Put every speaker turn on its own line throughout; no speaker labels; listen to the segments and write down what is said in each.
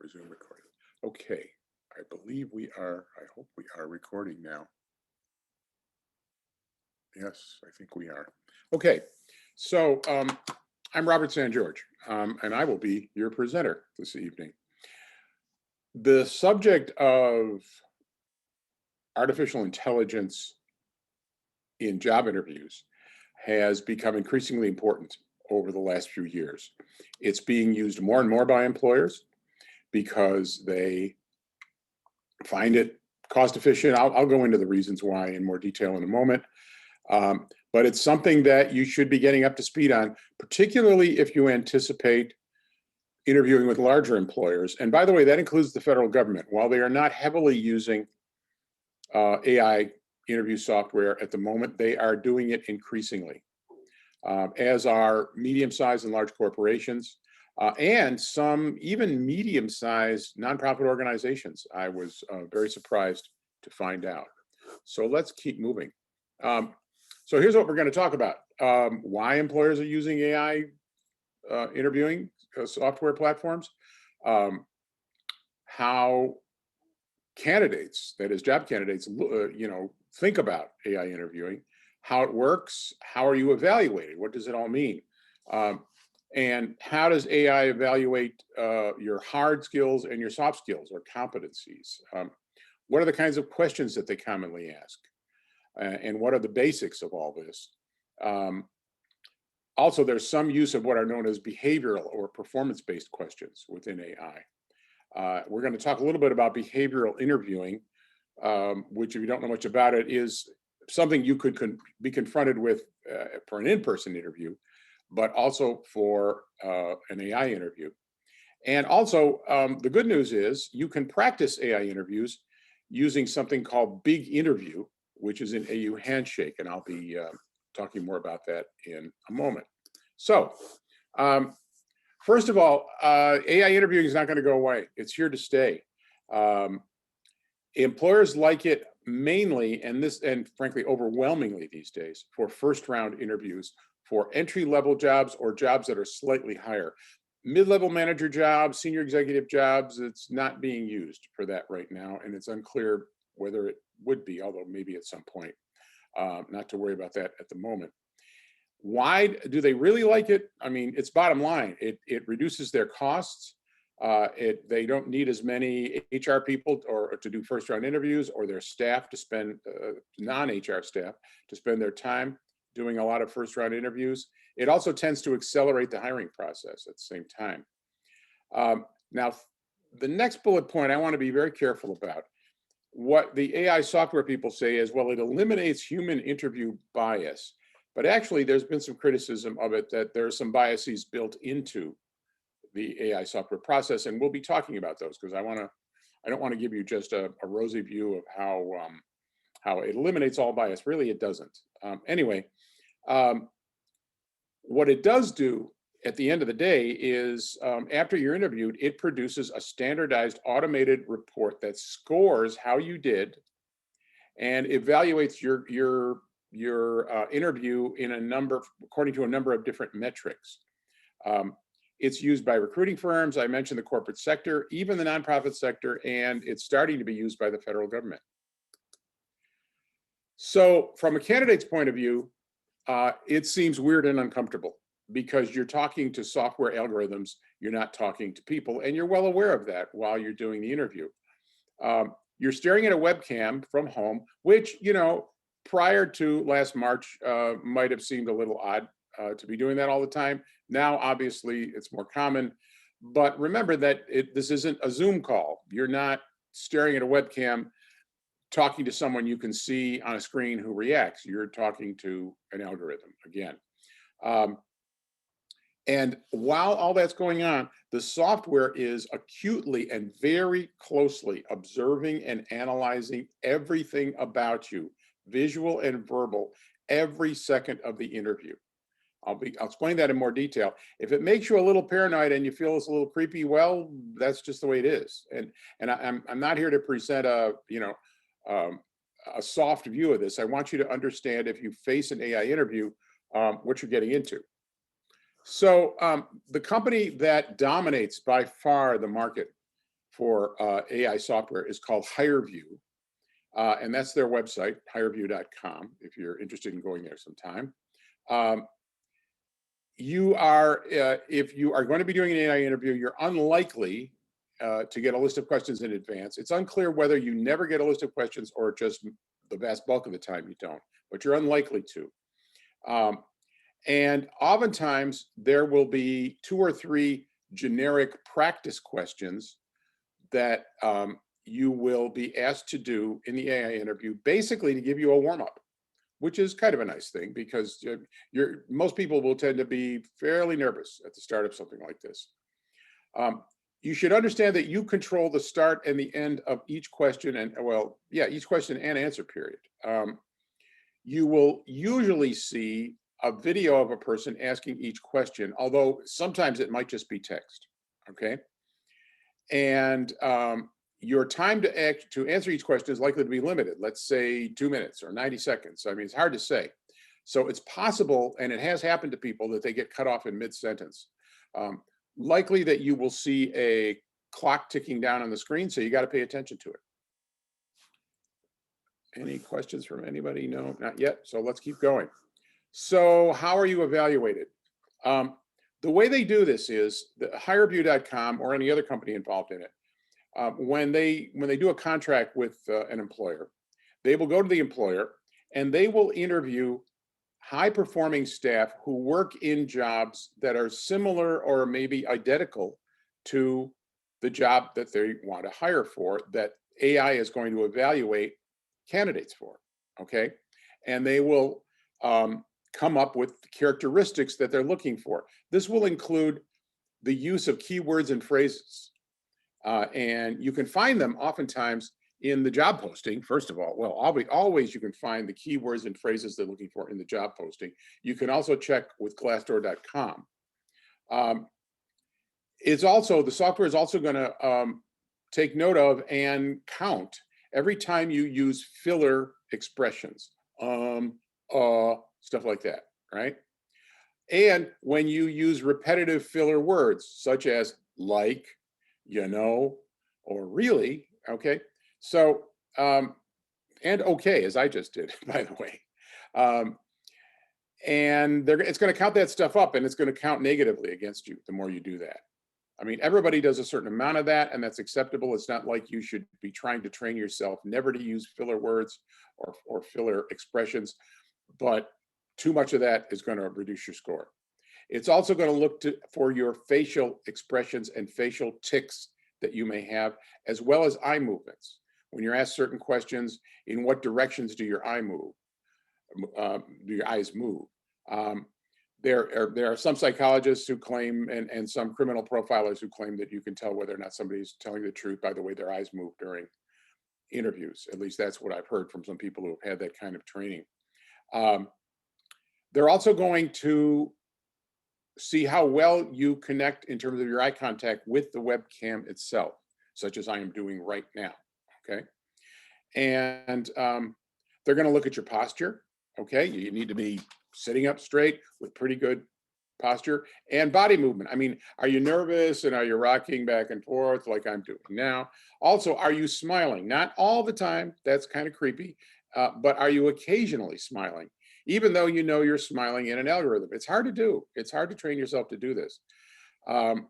Resume recording. Okay, I believe we are, I hope we are recording now. Yes, I think we are. Okay, so I'm Robert SanGeorge, and I will be your presenter this evening. The subject of artificial intelligence in job interviews has become increasingly important over the last few years. It's being used more and more by employers because they find it cost efficient. I'll go into the reasons why in more detail in a moment. But it's something that you should be getting up to speed on, particularly if you anticipate interviewing with larger employers. And by the way, that includes the federal government. While they are not heavily using AI interview software at the moment, they are doing it increasingly, as are medium-sized and large corporations, and some even medium-sized nonprofit organizations. I was very surprised to find out. So let's keep moving. So here's what we're going to talk about. Why employers are using AI interviewing software platforms, how candidates, that is job candidates, think about AI interviewing, how it works, how are you evaluated, what does it all mean, and how does AI evaluate your hard skills and your soft skills or competencies? What are the kinds of questions that they commonly ask? And what are the basics of all this? Also, there's some use of what are known as behavioral or performance-based questions within AI. We're going to talk a little bit about behavioral interviewing, which, if you don't know much about it, is something you could be confronted with for an in-person interview, but also for an AI interview. And also, the good news is you can practice AI interviews using something called Big Interview, which is an AU handshake, and I'll be talking more about that in a moment. So, first of all, AI interviewing is not going to go away. It's here to stay. Employers like it mainly, and frankly, overwhelmingly these days, for first-round interviews for entry-level jobs or jobs that are slightly higher. Mid-level manager jobs, senior executive jobs, it's not being used for that right now, and it's unclear whether it would be, although maybe at some point. Not to worry about that at the moment. Why do they really like it? I mean, it's bottom line. It reduces their costs. They don't need as many HR people or to do first-round interviews, or their staff to spend, non-HR staff, to spend their time doing a lot of first-round interviews. It also tends to accelerate the hiring process at the same time. Now, the next bullet point I want to be very careful about. What the AI software people say is, well, it eliminates human interview bias. But actually, there's been some criticism of it that there are some biases built into the AI software process, and we'll be talking about those because I don't want to give you just a rosy view of how it eliminates all bias. Really, it doesn't. Anyway, what it does do at the end of the day is, after you're interviewed, it produces a standardized automated report that scores how you did and evaluates your interview according to a number of different metrics. It's used by recruiting firms. I mentioned the corporate sector, even the nonprofit sector, and it's starting to be used by the federal government. So from a candidate's point of view, it seems weird and uncomfortable because you're talking to software algorithms, you're not talking to people, and you're well aware of that while you're doing the interview. You're staring at a webcam from home, which, prior to last March, might have seemed a little odd to be doing that all the time. Now, obviously, it's more common. But remember that this isn't a Zoom call. You're not staring at a webcam talking to someone you can see on a screen who reacts. You're talking to an algorithm, again. And while all that's going on, the software is acutely and very closely observing and analyzing everything about you, visual and verbal, every second of the interview. I'll explain that in more detail. If it makes you a little paranoid and you feel it's a little creepy, well, that's just the way it is. And I'm not here to present a soft view of this. I want you to understand, if you face an AI interview, what you're getting into. So the company that dominates by far the market for AI software is called HireVue. And that's their website, hireview.com, if you're interested in going there sometime. If you are going to be doing an AI interview, you're unlikely to get a list of questions in advance. It's unclear whether you never get a list of questions or just the vast bulk of the time you don't, but you're unlikely to. And oftentimes there will be 2 or 3 generic practice questions that you will be asked to do in the AI interview, basically to give you a warm-up, which is kind of a nice thing because most people will tend to be fairly nervous at the start of something like this. You should understand that you control the start and the end of each question and, well, yeah, each question and answer period. You will usually see a video of a person asking each question, although sometimes it might just be text, okay? And your time to answer each question is likely to be limited. Let's say 2 minutes or 90 seconds. I mean, it's hard to say. So it's possible, and it has happened to people, that they get cut off in mid-sentence. Likely that you will see a clock ticking down on the screen, so you got to pay attention to it. Any questions from anybody? No, not yet. So let's keep going. So how are you evaluated? The way they do this is the hireview.com or any other company involved in it. When they do a contract with an employer, they will go to the employer and they will interview high-performing staff who work in jobs that are similar or maybe identical to the job that they want to hire for, that AI is going to evaluate candidates for, okay? And they will come up with characteristics that they're looking for. This will include the use of keywords and phrases. And you can find them oftentimes in the job posting, first of all. Well, always you can find the keywords and phrases they're looking for in the job posting. You can also check with glassdoor.com. The software is also going to take note of and count every time you use filler expressions, stuff like that, right? And when you use repetitive filler words, such as like, you know, or really, okay? So, and okay, as I just did, by the way. And it's going to count that stuff up, and it's going to count negatively against you the more you do that. I mean, everybody does a certain amount of that, and that's acceptable. It's not like you should be trying to train yourself never to use filler words or filler expressions, but too much of that is going to reduce your score. It's also going to look for your facial expressions and facial tics that you may have, as well as eye movements. When you're asked certain questions, in what directions do your eyes move? There are some psychologists who claim, and some criminal profilers who claim, that you can tell whether or not somebody's telling the truth by the way their eyes move during interviews. At least that's what I've heard from some people who have had that kind of training. They're also going to see how well you connect in terms of your eye contact with the webcam itself, such as I am doing right now, okay? And they're going to look at your posture, okay? You need to be sitting up straight with pretty good posture and body movement. I mean, are you nervous and are you rocking back and forth like I'm doing now? Also, are you smiling? Not all the time, that's kind of creepy, but are you occasionally smiling? Even though you know you're smiling in an algorithm. It's hard to do. It's hard to train yourself to do this. And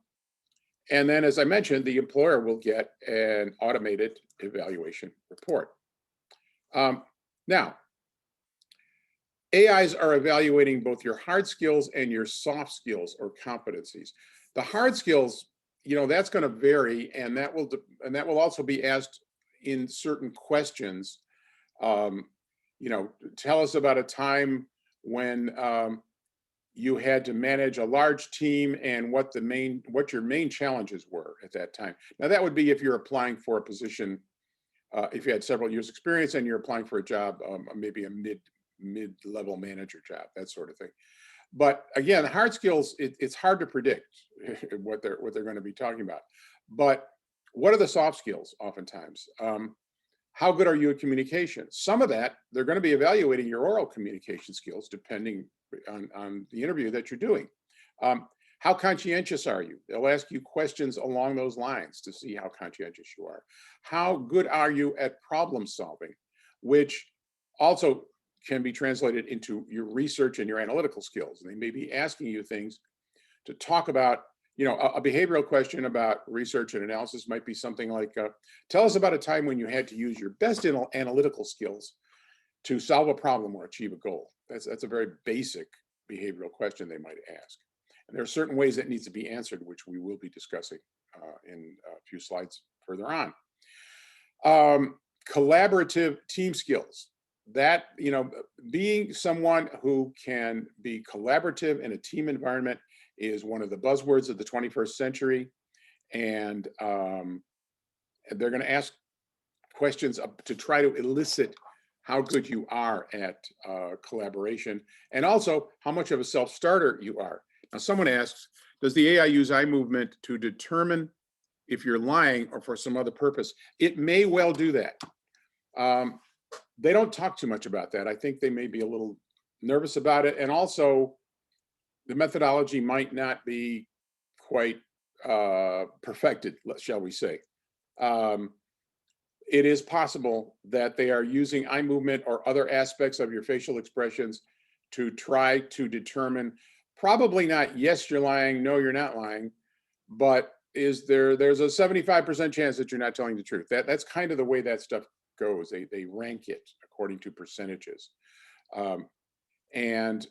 then, as I mentioned, the employer will get an automated evaluation report. Now, AIs are evaluating both your hard skills and your soft skills or competencies. The hard skills, you know, that's going to vary, and that will also be asked in certain questions. You know, tell us about a time when you had to manage a large team and what your main challenges were at that time. Now, that would be if you're applying for a position, if you had several years experience and you're applying for a job, maybe a mid-level manager job, that sort of thing. But again, hard skills, it's hard to predict what they're going to be talking about. But what are the soft skills oftentimes? How good are you at communication? Some of that, they're going to be evaluating your oral communication skills depending on the interview that you're doing. How conscientious are you? They'll ask you questions along those lines to see how conscientious you are. How good are you at problem solving, which also can be translated into your research and your analytical skills. And they may be asking you things to talk about, a behavioral question about research and analysis might be something like, tell us about a time when you had to use your best analytical skills to solve a problem or achieve a goal. That's a very basic behavioral question they might ask. And there are certain ways that needs to be answered, which we will be discussing in a few slides further on. Collaborative team skills. That, being someone who can be collaborative in a team environment is one of the buzzwords of the 21st century. And they're going to ask questions to try to elicit how good you are at collaboration, and also how much of a self-starter you are. Now, someone asks, does the AI use eye movement to determine if you're lying or for some other purpose? It may well do that. They don't talk too much about that. I think they may be a little nervous about it. And also, the methodology might not be quite perfected, shall we say. It is possible that they are using eye movement or other aspects of your facial expressions to try to determine, probably not, yes, you're lying, no, you're not lying, but there's a 75% chance that you're not telling the truth. That's kind of the way that stuff goes. They rank it according to percentages. And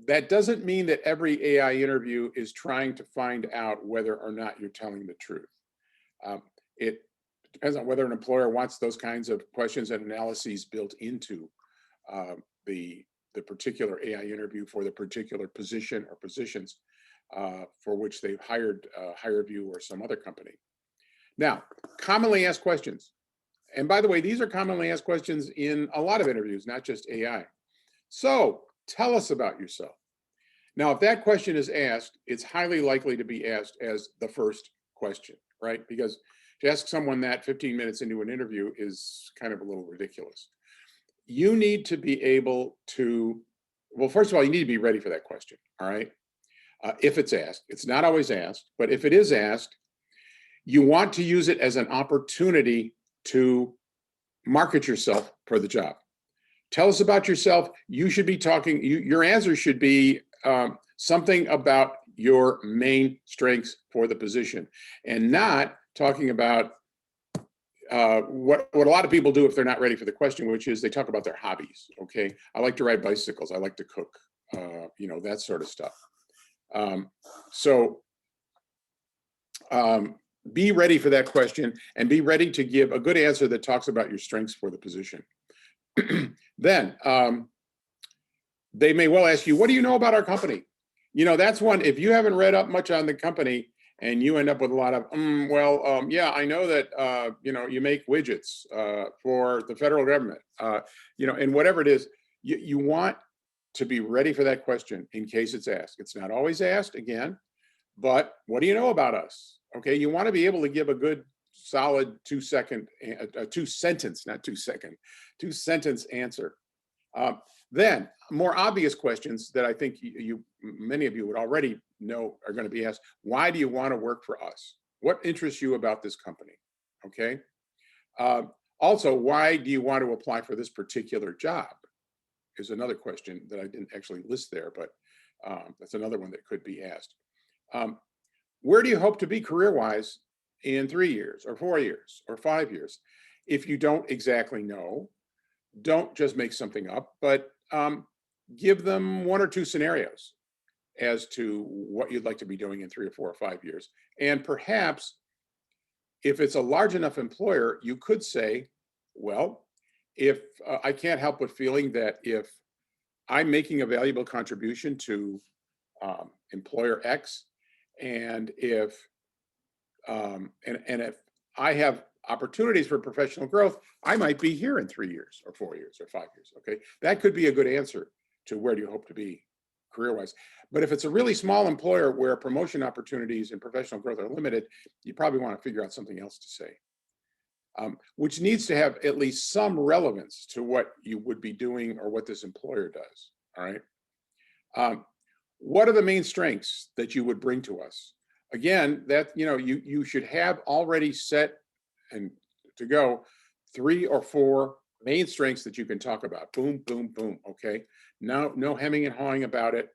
that doesn't mean that every AI interview is trying to find out whether or not you're telling the truth. It depends on whether an employer wants those kinds of questions and analyses built into the particular AI interview for the particular position or positions for which they've hired HireVue or some other company. Now, commonly asked questions. And by the way, these are commonly asked questions in a lot of interviews, not just AI. So tell us about yourself. Now, if that question is asked, it's highly likely to be asked as the first question, right? Because to ask someone that 15 minutes into an interview is kind of a little ridiculous. You need to be able to, well, first of all, you need to be ready for that question, all right? If it's asked. It's not always asked, but if it is asked, you want to use it as an opportunity to market yourself for the job. Tell us about yourself. You should be talking, your answer should be something about your main strengths for the position, and not talking about what a lot of people do if they're not ready for the question, which is they talk about their hobbies. Okay, I like to ride bicycles. I like to cook. That sort of stuff. Be ready for that question and be ready to give a good answer that talks about your strengths for the position. Then they may well ask you, what do you know about our company? That's one, if you haven't read up much on the company and you end up with a lot of, yeah, I know that, you make widgets for the federal government, and whatever it is, you want to be ready for that question in case it's asked. It's not always asked, again, but what do you know about us? Okay, you want to be able to give a good, solid 2-sentence answer. Then more obvious questions that I think many of you would already know are going to be asked. Why do you want to work for us? What interests you about this company? Okay. Also, why do you want to apply for this particular job? Is another question that I didn't actually list there, but that's another one that could be asked. Where do you hope to be career-wise in 3 years or 4 years or 5 years? If you don't exactly know, don't just make something up, but give them 1 or 2 scenarios as to what you'd like to be doing in 3 or 4 or 5 years. And perhaps if it's a large enough employer, you could say, well, if I can't help but feeling that if I'm making a valuable contribution to employer X, and if if I have opportunities for professional growth, I might be here in 3 years or 4 years or 5 years. Okay, that could be a good answer to where do you hope to be career-wise. But if it's a really small employer where promotion opportunities and professional growth are limited, you probably want to figure out something else to say, which needs to have at least some relevance to what you would be doing or what this employer does. All right. what are the main strengths that you would bring to us? Again, that, you should have already set and to go 3 or 4 main strengths that you can talk about. Boom, boom, boom. Okay. No hemming and hawing about it.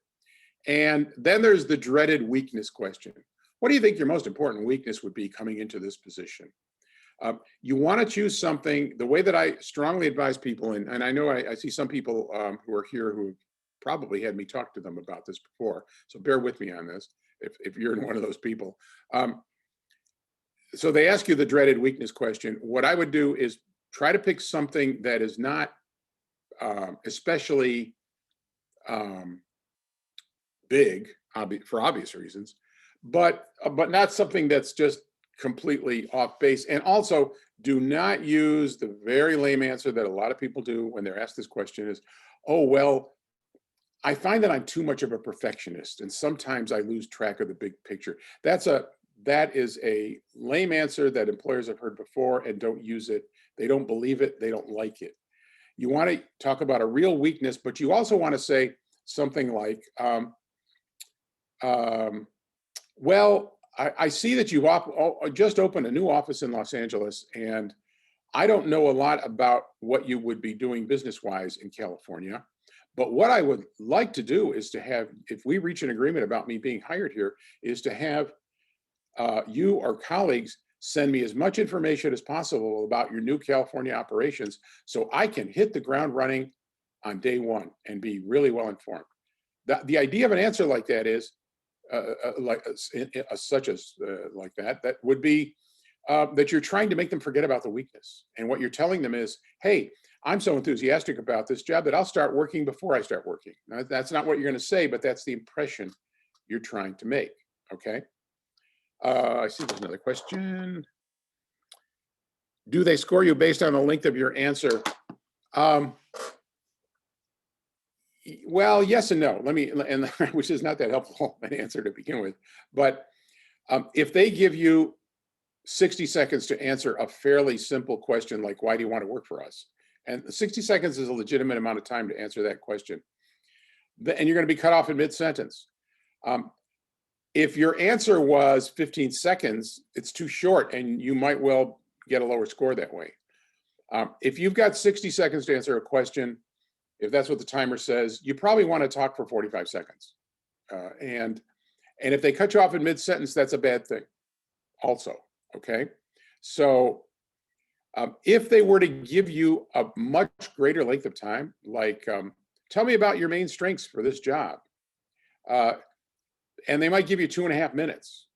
And then there's the dreaded weakness question. What do you think your most important weakness would be coming into this position? You want to choose something. The way that I strongly advise people, and I know I see some people who are here who probably had me talk to them about this before, so bear with me on this if you're one of those people. So they ask you the dreaded weakness question. What I would do is try to pick something that is not especially big, for obvious reasons, but not something that's just completely off base. And also, do not use the very lame answer that a lot of people do when they're asked this question is, oh, well, I find that I'm too much of a perfectionist and sometimes I lose track of the big picture. That is a lame answer that employers have heard before and don't use it. They don't believe it. They don't like it. You want to talk about a real weakness, but you also want to say something like, well, I see that you just opened a new office in Los Angeles, and I don't know a lot about what you would be doing business-wise in California. But what I would like to do is to have, if we reach an agreement about me being hired here, is to have you or colleagues send me as much information as possible about your new California operations so I can hit the ground running on day one and be really well informed. The idea of an answer like that is, like that would be that you're trying to make them forget about the weakness. And what you're telling them is, hey, I'm so enthusiastic about this job that I'll start working before I start working. Now, that's not what you're going to say, but that's the impression you're trying to make. Okay. I see there's another question. Do they score you based on the length of your answer? Well, yes and no. Which is not that helpful an answer to begin with. But if they give you 60 seconds to answer a fairly simple question like, why do you want to work for us? And 60 seconds is a legitimate amount of time to answer that question. And you're going to be cut off in mid-sentence. If your answer was 15 seconds, it's too short and you might well get a lower score that way. If you've got 60 seconds to answer a question, if that's what the timer says, you probably want to talk for 45 seconds. And if they cut you off in mid-sentence, that's a bad thing also, okay? So if they were to give you a much greater length of time, like tell me about your main strengths for this job, and they might give you 2.5 minutes,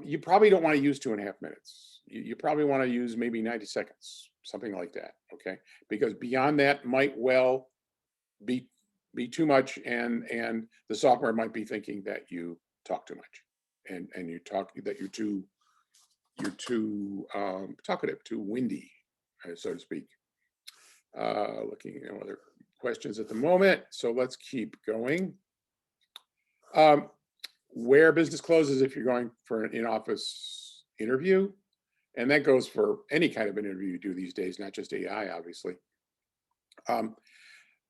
you probably don't want to use 2.5 minutes. You probably want to use maybe 90 seconds, something like that, okay? Because beyond that might well be too much, and the software might be thinking that you talk too much, and that you're too talkative, too windy, so to speak. Looking at other questions at the moment, so let's keep going. Where business closes if you're going for an in-office interview, and that goes for any kind of an interview you do these days, not just AI, obviously.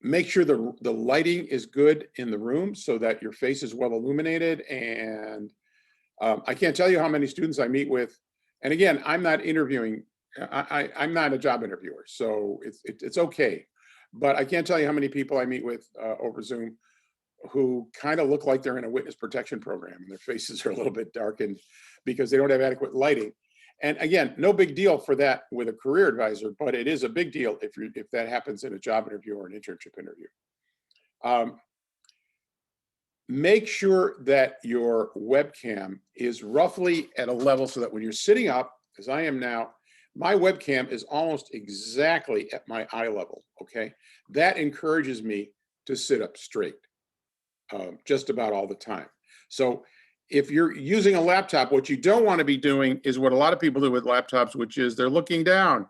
Make sure the lighting is good in the room so that your face is well illuminated. And I can't tell you how many students I meet with. And again, I'm not interviewing. I'm not a job interviewer, so it's okay. But I can't tell you how many people I meet with over Zoom who kind of look like they're in a witness protection program, and their faces are a little bit darkened because they don't have adequate lighting. And again, no big deal for that with a career advisor, but it is a big deal if that happens in a job interview or an internship interview. Make sure that your webcam is roughly at a level so that when you're sitting up, as I am now, my webcam is almost exactly at my eye level, okay? That encourages me to sit up straight just about all the time. So if you're using a laptop, what you don't want to be doing is what a lot of people do with laptops, which is they're looking down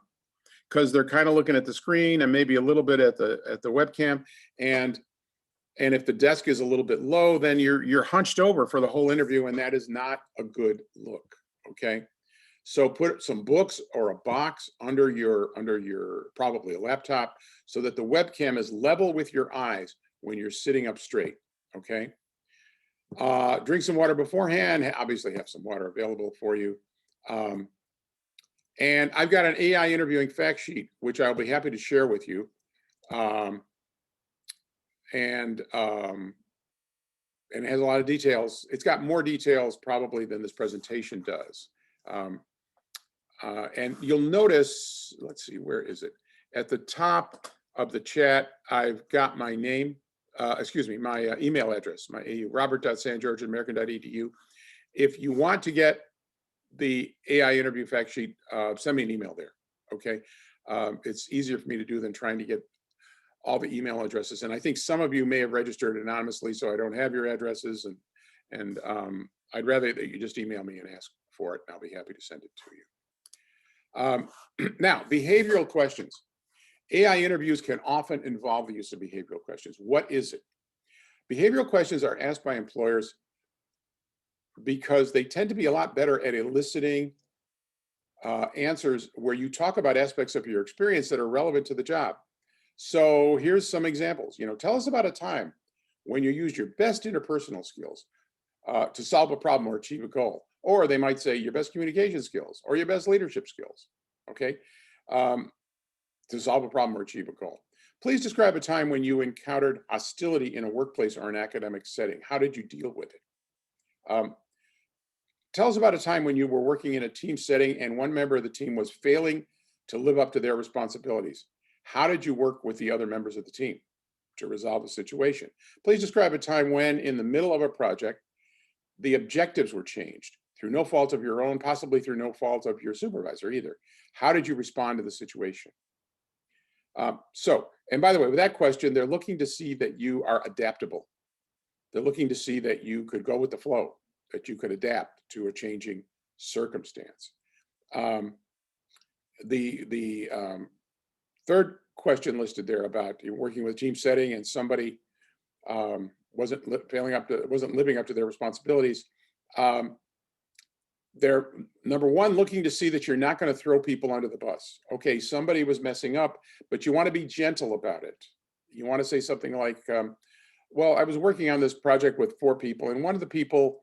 because they're kind of looking at the screen and maybe a little bit at the webcam. And if the desk is a little bit low, then you're hunched over for the whole interview, and that is not a good look, okay? So put some books or a box under your probably a laptop so that the webcam is level with your eyes when you're sitting up straight, okay? Drink some water beforehand. Obviously have some water available for you. And I've got an AI interviewing fact sheet, which I'll be happy to share with you. And it has a lot of details. It's got more details probably than this presentation does. And you'll notice, let's see, where is it? At the top of the chat, I've got my name, my email address, my robert.sangeorge@american.edu. If you want to get the AI interview fact sheet, send me an email there, okay? It's easier for me to do than trying to get all the email addresses. And I think some of you may have registered anonymously, so I don't have your addresses. And I'd rather that you just email me and ask for it. And I'll be happy to send it to you. Now, behavioral questions. AI interviews can often involve the use of behavioral questions. What is it? Behavioral questions are asked by employers because they tend to be a lot better at eliciting answers where you talk about aspects of your experience that are relevant to the job. So here's some examples. Tell us about a time when you used your best interpersonal skills to solve a problem or achieve a goal. Or they might say your best communication skills or your best leadership skills, okay, to solve a problem or achieve a goal. Please describe a time when you encountered hostility in a workplace or an academic setting. How did you deal with it? Tell us about a time when you were working in a team setting and one member of the team was failing to live up to their responsibilities. How did you work with the other members of the team to resolve the situation? Please describe a time when, in the middle of a project, the objectives were changed through no fault of your own, possibly through no fault of your supervisor either. How did you respond to the situation? And by the way, with that question, they're looking to see that you are adaptable. They're looking to see that you could go with the flow, that you could adapt to a changing circumstance. The third question listed there about you're working with team setting and somebody wasn't living up to their responsibilities. They're, number one, looking to see that you're not going to throw people under the bus. Okay, somebody was messing up, but you want to be gentle about it. You want to say something like, well, I was working on this project with 4 people, and one of the people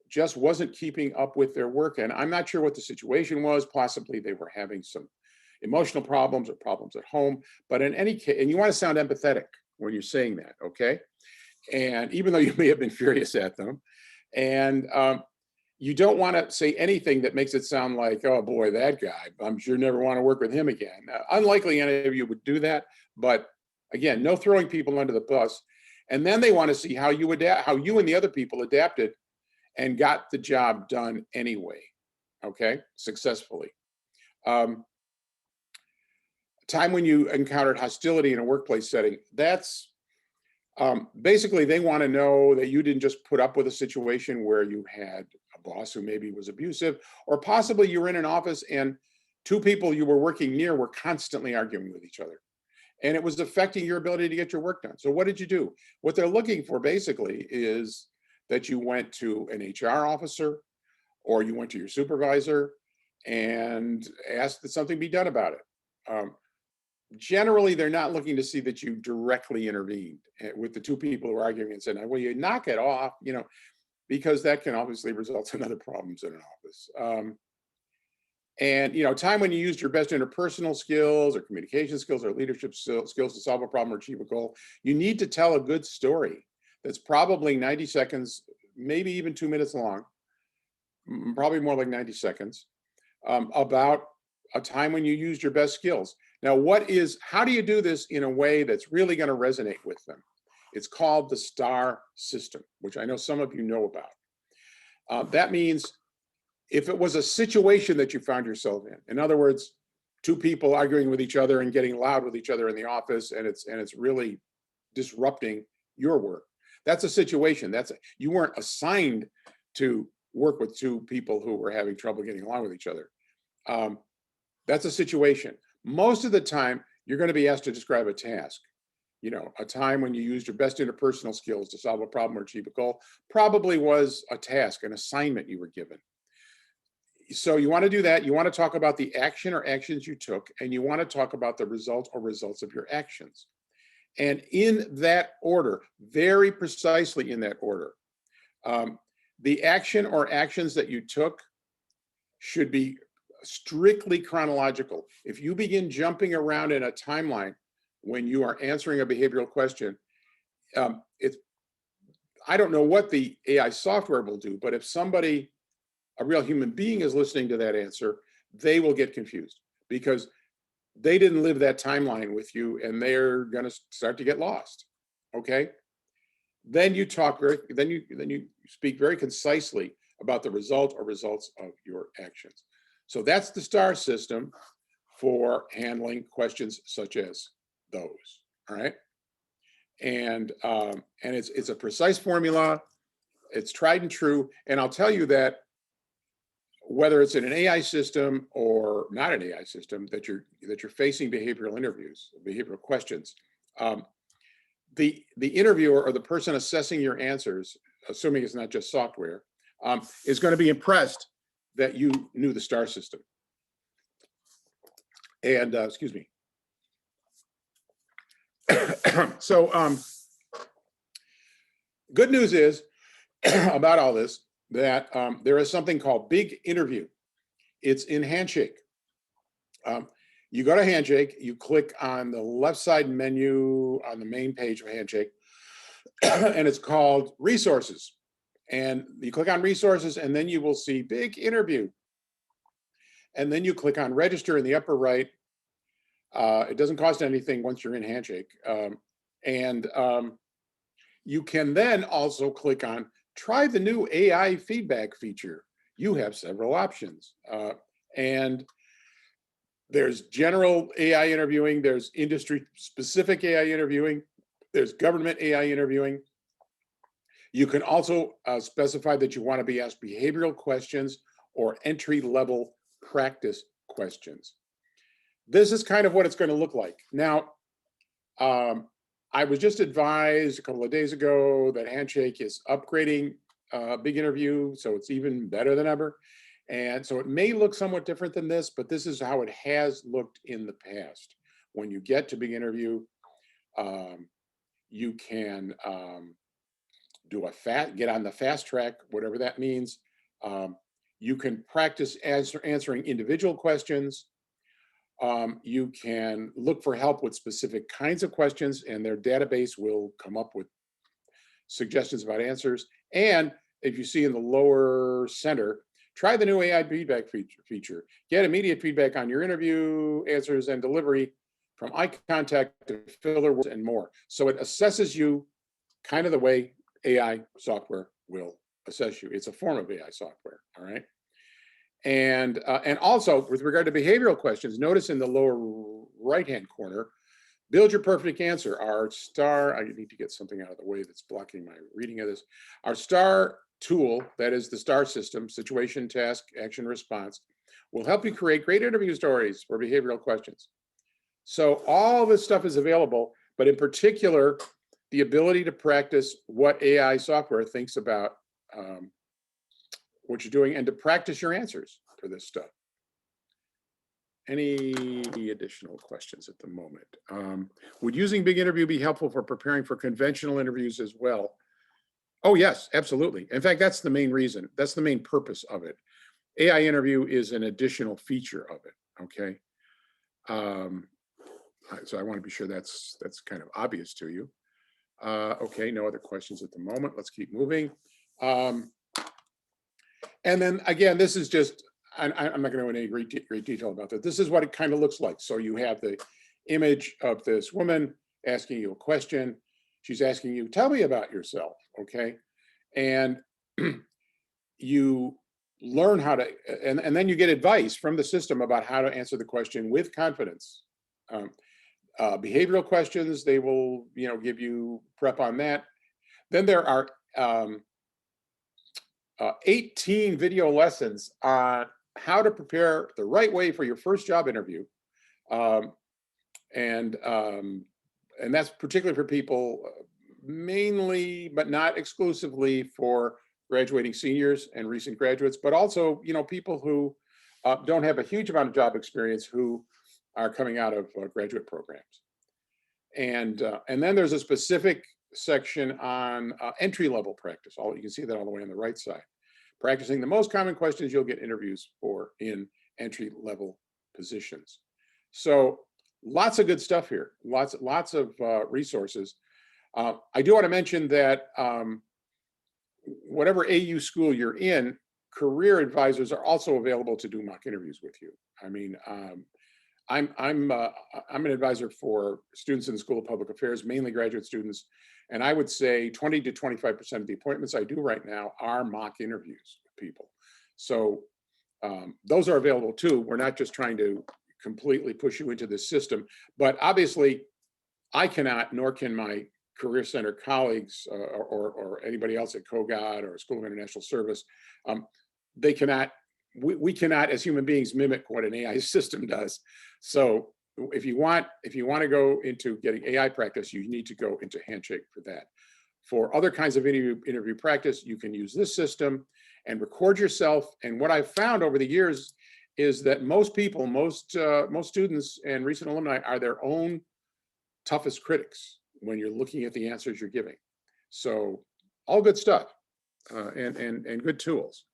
just wasn't keeping up with their work, and I'm not sure what the situation was. Possibly they were having some emotional problems or problems at home, but in any case, and you want to sound empathetic when you're saying that, okay? And even though you may have been furious at them, and you don't want to say anything that makes it sound like, oh boy, that guy, I'm sure never want to work with him again. Unlikely any of you would do that, but again, no throwing people under the bus. And then they want to see how you adapt, how you and the other people adapted and got the job done anyway, okay, successfully. Time when you encountered hostility in a workplace setting, that's basically they want to know that you didn't just put up with a situation where you had a boss who maybe was abusive, or possibly you were in an office and 2 people you were working near were constantly arguing with each other. And it was affecting your ability to get your work done. So what did you do? What they're looking for basically is that you went to an HR officer or you went to your supervisor and asked that something be done about it. Generally, they're not looking to see that you directly intervened with the 2 people who are arguing and said, well, you knock it off, because that can obviously result in other problems in an office. And, time when you used your best interpersonal skills or communication skills or leadership skills to solve a problem or achieve a goal, you need to tell a good story that's probably 90 seconds, maybe even 2 minutes long, probably more like 90 seconds, about a time when you used your best skills. Now, how do you do this in a way that's really going to resonate with them? It's called the STAR system, which I know some of you know about. That means if it was a situation that you found yourself in other words, 2 people arguing with each other and getting loud with each other in the office, and it's really disrupting your work. That's a situation. You weren't assigned to work with 2 people who were having trouble getting along with each other. That's a situation. Most of the time, you're going to be asked to describe a task. A time when you used your best interpersonal skills to solve a problem or achieve a goal probably was a task, an assignment you were given. So you want to do that. You want to talk about the action or actions you took, and you want to talk about the result or results of your actions. And in that order, very precisely in that order, The action or actions that you took should be strictly chronological. If you begin jumping around in a timeline when you are answering a behavioral question, I don't know what the AI software will do, but if somebody, a real human being, is listening to that answer, they will get confused because they didn't live that timeline with you, and they're going to start to get lost. Okay. Then you talk then you speak very concisely about the result or results of your actions. So that's the STAR system for handling questions such as those. All right. And it's a precise formula. It's tried and true. And I'll tell you that whether it's in an AI system or not an AI system, that you're facing behavioral interviews, behavioral questions, the interviewer or the person assessing your answers, assuming it's not just software, is going to be impressed that you knew the STAR system. And excuse me. So good news is about all this that there is something called Big Interview. It's in Handshake. You go to Handshake, you click on the left side menu on the main page of Handshake, and it's called Resources. And you click on Resources, and then you will see Big Interview. And then you click on Register in the upper right. It doesn't cost anything once you're in Handshake. You can then also click on Try the new AI feedback feature. You have several options. And there's general AI interviewing, there's industry-specific AI interviewing, there's government AI interviewing. You can also specify that you want to be asked behavioral questions or entry-level practice questions. This is kind of what it's going to look like. Now, I was just advised a couple of days ago that Handshake is upgrading Big Interview, so it's even better than ever. And so it may look somewhat different than this, but this is how it has looked in the past. When you get to Big Interview, you can get on the fast track, whatever that means. You can practice answering individual questions. You can look for help with specific kinds of questions, and their database will come up with suggestions about answers. And if you see in the lower center, try the new AI feedback feature. Get immediate feedback on your interview answers and delivery from eye contact to filler words and more. So it assesses you kind of the way AI software will assess you. It's a form of AI software, all right? And also, with regard to behavioral questions, notice in the lower right-hand corner, build your perfect answer. Our STAR, I need to get something out of the way that's blocking my reading of this. Our STAR tool, that is the STAR system, situation, task, action, response, will help you create great interview stories for behavioral questions. So all this stuff is available, but in particular, the ability to practice what AI software thinks about what you're doing and to practice your answers for this stuff. Any additional questions at the moment? Would using Big Interview be helpful for preparing for conventional interviews as well? Oh, yes, absolutely. In fact, that's the main reason. That's the main purpose of it. AI interview is an additional feature of it, okay? So I want to be sure that's kind of obvious to you. Okay, no other questions at the moment. Let's keep moving. And then again, this is just, I'm not going to go into any great detail about that. This is what it kind of looks like. So you have the image of this woman asking you a question. She's asking you, tell me about yourself, okay? And you learn how to, and then you get advice from the system about how to answer the question with confidence. Behavioral questions, they will, give you prep on that. Then there are 18 video lessons on how to prepare the right way for your first job interview. And that's particularly for people, mainly, but not exclusively for graduating seniors and recent graduates, but also, people who don't have a huge amount of job experience who are coming out of graduate programs. And then there's a specific section on entry-level practice. You can see that all the way on the right side. Practicing the most common questions you'll get interviews for in entry-level positions. So lots of good stuff here. Lots of resources. I do want to mention that whatever AU school you're in, career advisors are also available to do mock interviews with you. I mean, I'm an advisor for students in the School of Public Affairs, mainly graduate students, and I would say 20 to 25% of the appointments I do right now are mock interviews with people. So those are available too. We're not just trying to completely push you into this system, but obviously I cannot, nor can my Career Center colleagues or anybody else at COGAD or School of International Service, they cannot, we cannot as human beings mimic what an AI system does. So if you want to go into getting AI practice, you need to go into Handshake for that. For other kinds of interview practice, you can use this system and record yourself. And what I've found over the years is that most people, most students and recent alumni are their own toughest critics when you're looking at the answers you're giving. So all good stuff and good tools.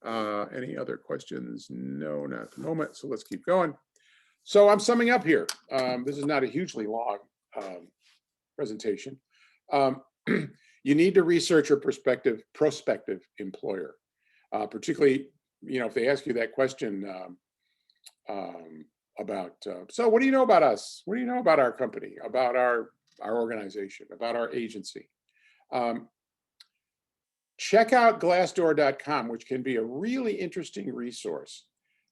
Any other questions? No, not at the moment. So let's keep going. So I'm summing up here. This is not a hugely long presentation. You need to research your prospective employer, particularly, if they ask you that question about, so what do you know about us? What do you know about our company, about our organization, about our agency? Check out glassdoor.com, which can be a really interesting resource.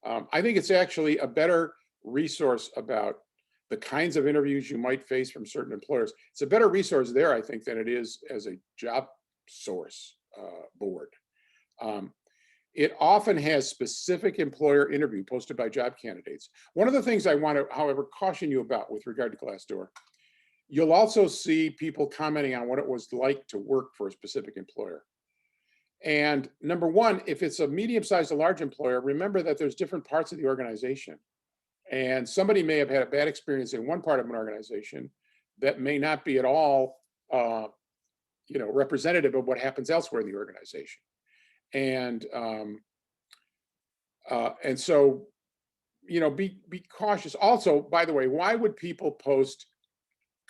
I think it's actually a better resource about the kinds of interviews you might face from certain employers. It's a better resource there, I think, than it is as a job source board. It often has specific employer interview posted by job candidates. One of the things I want to, however, caution you about with regard to Glassdoor, you'll also see people commenting on what it was like to work for a specific employer. And number one, if it's a medium-sized to large employer, remember that there's different parts of the organization. And somebody may have had a bad experience in one part of an organization that may not be at all representative of what happens elsewhere in the organization. And so, be cautious. Also, by the way, why would people post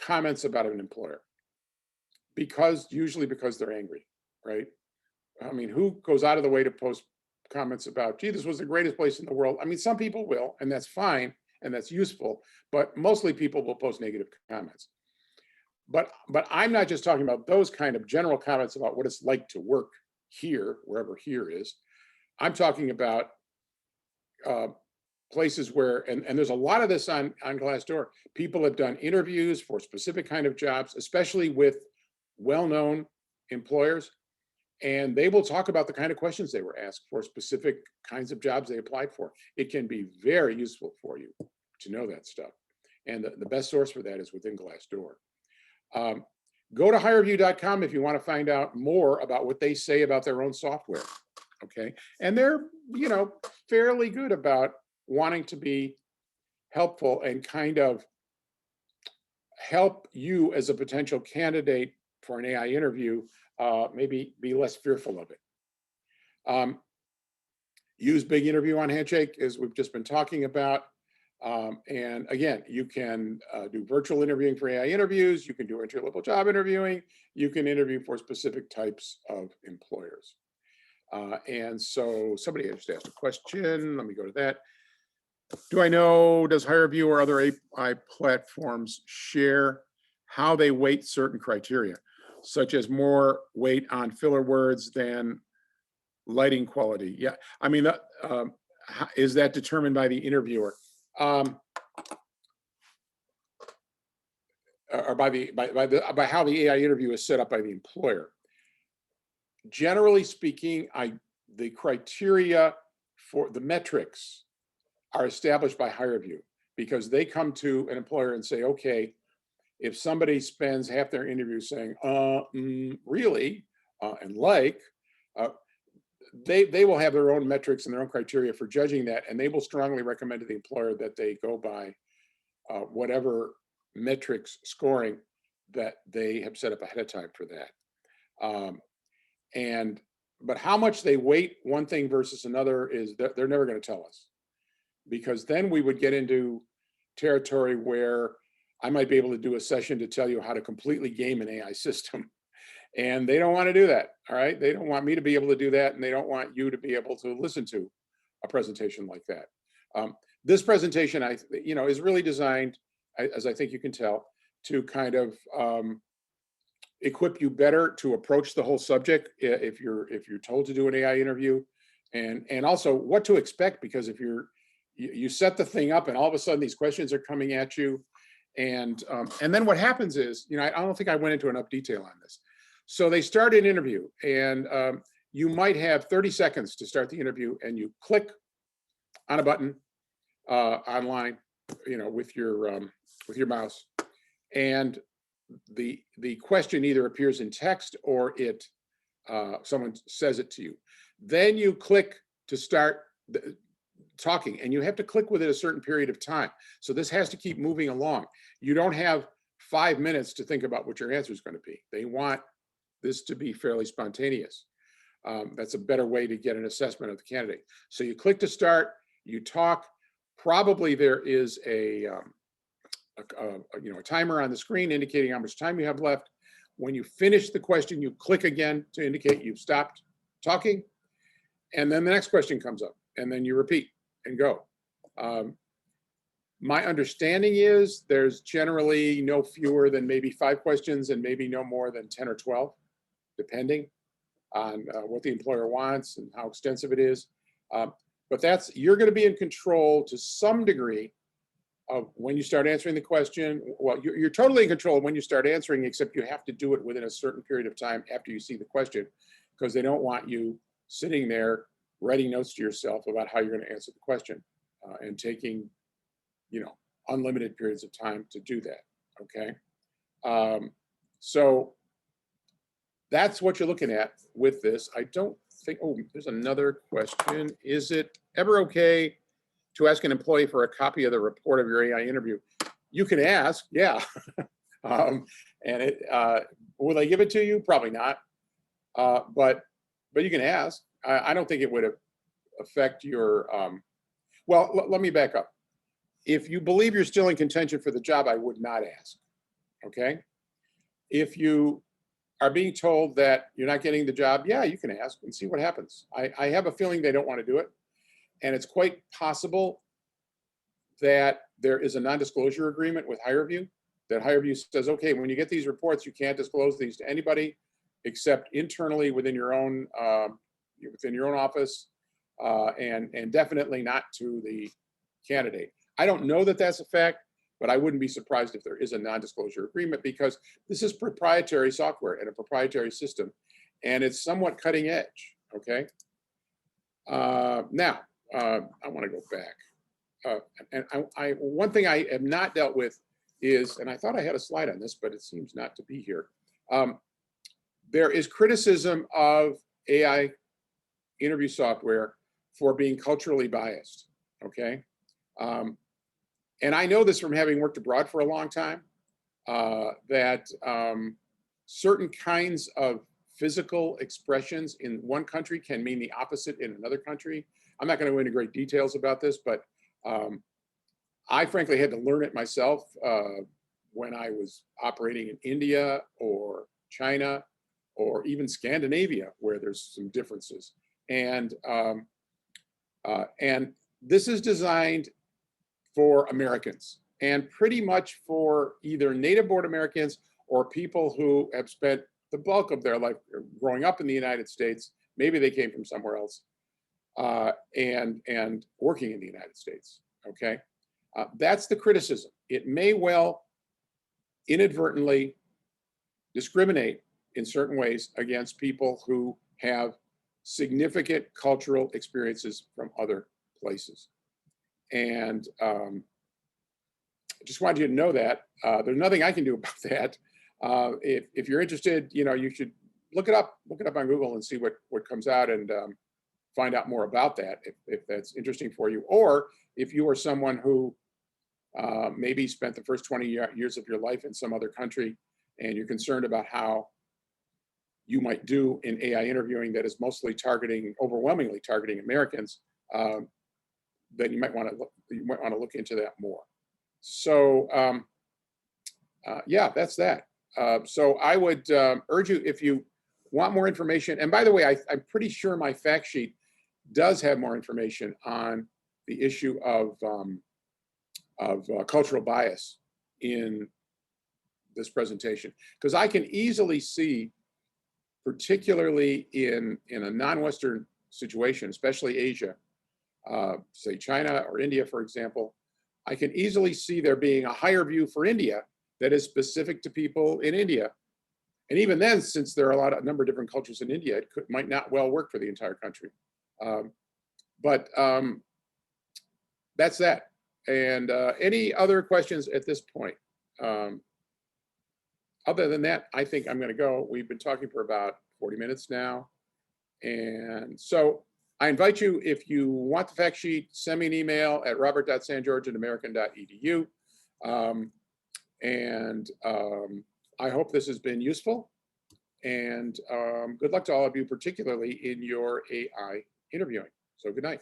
comments about an employer? Usually because they're angry, right? I mean, who goes out of the way to post comments about, gee, this was the greatest place in the world? I mean, some people will, and that's fine, and that's useful, but mostly people will post negative comments. But I'm not just talking about those kind of general comments about what it's like to work here, wherever here is. I'm talking about places where, and there's a lot of this on Glassdoor, people have done interviews for specific kind of jobs, especially with well-known employers, and they will talk about the kind of questions they were asked for specific kinds of jobs they applied for. It can be very useful for you to know that stuff. And the best source for that is within Glassdoor. Go to hireview.com if you want to find out more about what they say about their own software. Okay. And they're, fairly good about wanting to be helpful and kind of help you as a potential candidate for an AI interview, maybe be less fearful of it. Use Big Interview on Handshake, as we've just been talking about. And again, you can do virtual interviewing for AI interviews. You can do entry-level job interviewing. You can interview for specific types of employers. And so somebody just asked a question. Let me go to that. Does HireView or other AI platforms share how they weight certain criteria, such as more weight on filler words than lighting quality? Yeah, I mean, is that determined by the interviewer? Or by how the AI interview is set up by the employer. Generally speaking, the criteria for the metrics are established by HireView, because they come to an employer and say, okay, if somebody spends half their interview saying, really, and they will have their own metrics and their own criteria for judging that, and they will strongly recommend to the employer that they go by whatever metrics scoring that they have set up ahead of time for that. Um, but how much they weight one thing versus another is that they're never going to tell us, because then we would get into territory where I might be able to do a session to tell you how to completely game an AI system. And they don't want to do that. All right. They don't want me to be able to do that. And they don't want you to be able to listen to a presentation like that. This presentation, is really designed, as I think you can tell, to kind of equip you better to approach the whole subject if you're told to do an AI interview, and also what to expect, because if you set the thing up and all of a sudden these questions are coming at you, and then what happens is, I don't think I went into enough detail on this. So they start an interview, and you might have 30 seconds to start the interview, and you click on a button online, with your mouse, and the question either appears in text or someone says it to you. Then you click to start talking, and you have to click within a certain period of time. So this has to keep moving along. You don't have 5 minutes to think about what your answer is going to be. They want this to be fairly spontaneous. That's a better way to get an assessment of the candidate. So you click to start, you talk. Probably there is a timer on the screen indicating how much time you have left. When you finish the question, you click again to indicate you've stopped talking, and then the next question comes up, and then you repeat and go. My understanding is there's generally no fewer than maybe 5 questions and maybe no more than 10 or 12, depending on what the employer wants and how extensive it is. But you're going to be in control to some degree of when you start answering the question. Well, you're totally in control of when you start answering, except you have to do it within a certain period of time after you see the question, because they don't want you sitting there writing notes to yourself about how you're going to answer the question and taking, unlimited periods of time to do that. Okay. So that's what you're looking at with this. I don't think, there's another question. Is it ever okay to ask an employee for a copy of the report of your AI interview? You can ask, yeah. Will they give it to you? Probably not. But you can ask. I don't think it would affect your, let me back up. If you believe you're still in contention for the job, I would not ask, okay? If you are being told that you're not getting the job, yeah, you can ask and see what happens. I have a feeling they don't want to do it. And it's quite possible that there is a non-disclosure agreement with HireVue, that HireVue says, okay, when you get these reports, you can't disclose these to anybody except internally within your own office, and definitely not to the candidate. I don't know that that's a fact, but I wouldn't be surprised if there is a non-disclosure agreement, because this is proprietary software and a proprietary system, and it's somewhat cutting edge. Okay. Now, I want to go back. And one thing I have not dealt with is, and I thought I had a slide on this, but it seems not to be here. There is criticism of AI interview software for being culturally biased. Okay. And I know this from having worked abroad for a long time, that certain kinds of physical expressions in one country can mean the opposite in another country. I'm not going to go into great details about this, but I frankly had to learn it myself when I was operating in India or China or even Scandinavia, where there's some differences. And this is designed for Americans, and pretty much for either native-born Americans or people who have spent the bulk of their life growing up in the United States. Maybe they came from somewhere else, and working in the United States. Okay, that's the criticism. It may well inadvertently discriminate in certain ways against people who have significant cultural experiences from other places. And I just wanted you to know that there's nothing I can do about that. If you're interested, you should look it up on Google and see what comes out, and find out more about that if that's interesting for you. Or if you are someone who maybe spent the first 20 years of your life in some other country and you're concerned about how you might do in AI interviewing that is mostly overwhelmingly targeting Americans, then you might want to look into that more. So yeah, that's that. So I would urge you, if you want more information, and by the way, I'm pretty sure my fact sheet does have more information on the issue of cultural bias in this presentation, because I can easily see, particularly in a non-Western situation, especially Asia, say China or India, for example, I can easily see there being a higher view for India that is specific to people in India. And even then, since there are a number of different cultures in India, it might not well work for the entire country. But that's that. And any other questions at this point? Other than that, I think I'm going to go. We've been talking for about 40 minutes now. And so I invite you, if you want the fact sheet, send me an email at robert.sangeorge@american.edu. I hope this has been useful. And good luck to all of you, particularly in your AI interviewing. So good night.